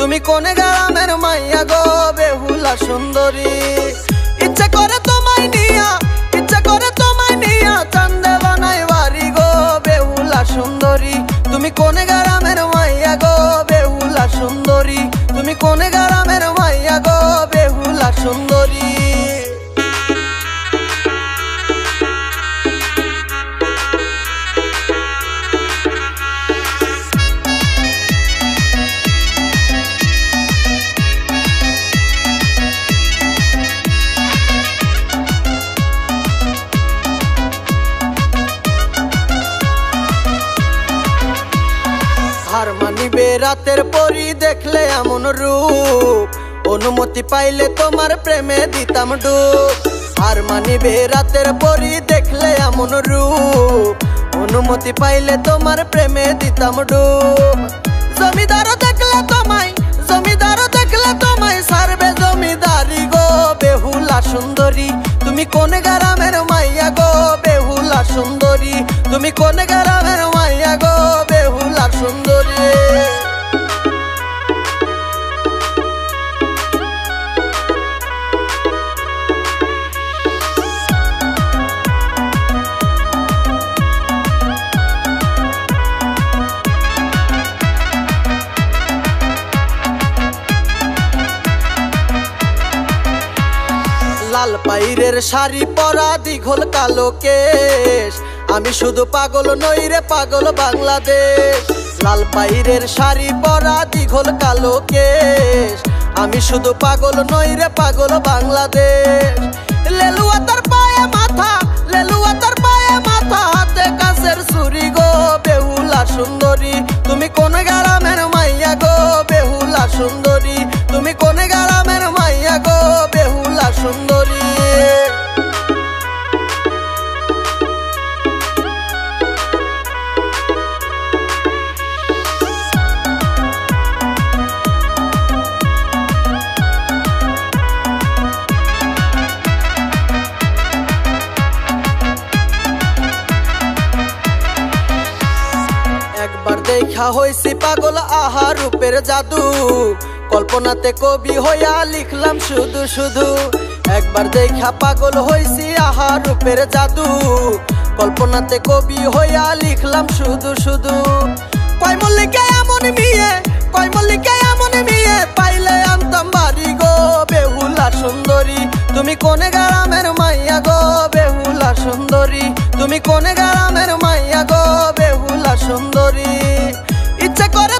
তুমি কোন গ্রামের মাইয়া গো বেহুলা সুন্দরী। ইচ্ছা করে তোমায় নিয়া, ইচ্ছা করে তোমায় নিয়া চান্দে বানাই বাড়ি গো বেহুলা সুন্দরী। তুমি কোন গ্রামের মাইয়া গো বেহুলা সুন্দরী। তুমি কোন গ্রামের মাইয়া গো বেহুলা সুন্দরী। হার মানিবে রাতের পরি দেখলে এমন রূপ, অনুমতি পাইলে তোমার প্রেমে দিতাম ডুব। হার মানিবে রাতের পরি দেখলে এমন রূপ, অনুমতি পাইলে তোমার প্রেমে দিতাম ডুব। জমিদার দেখলে তোমায়, জমিদার দেখলে তোমায় সারবে জমিদারি গো বেহুলা সুন্দরী। তুমি কোন গ্রামের মাইয়া গো বেহুলা সুন্দরী। তুমি কোন গ্রামের মাইয়া গো বেহুলা সুন্দরী। লাল পাইরের শাড়ি পরা দীঘল কালো কেশ, আমি শুধু পাগল নই রে পাগল বাংলাদেশ। লাল পাইরের শাড়ি পরা দীঘল কালো কেশ, আমি শুধু পাগল নই রে পাগল বাংলাদেশ। লেলুয়া তার পায়ে মাথা, লেলুয়া তার পায়ে মাথা, হাতে কাছের ছুরি গো বেহুলা সুন্দরী। তুমি কোন গ্রামের মাইয়া গো বেহুলা সুন্দরী। তুমি কোন গ্রামের মাইয়া গো বেহুলা সুন্দরী। একবার দেখা হইছি পাগল আহা রূপের জাদু, কল্পনাতে কবি হইয়া লিখলাম শুধু শুধু। একবার দেখা পাগল হইছি আহা রূপের জাদু, কল্পনাতে কবি হইয়া লিখলাম শুধু শুধু। কয় মল্লিকা এমন মেয়ে, কয় মল্লিকা এমন মেয়ে, পাইলে আনতাম বাড়ি গো বেহুলা সুন্দরী। তুমি কোন গ্রামের মাইয়া গো বেহুলা সুন্দরী। তুমি কোন গ্রামের মাইয়া গো বেহুলা সুন্দরী। ইচ্ছা করে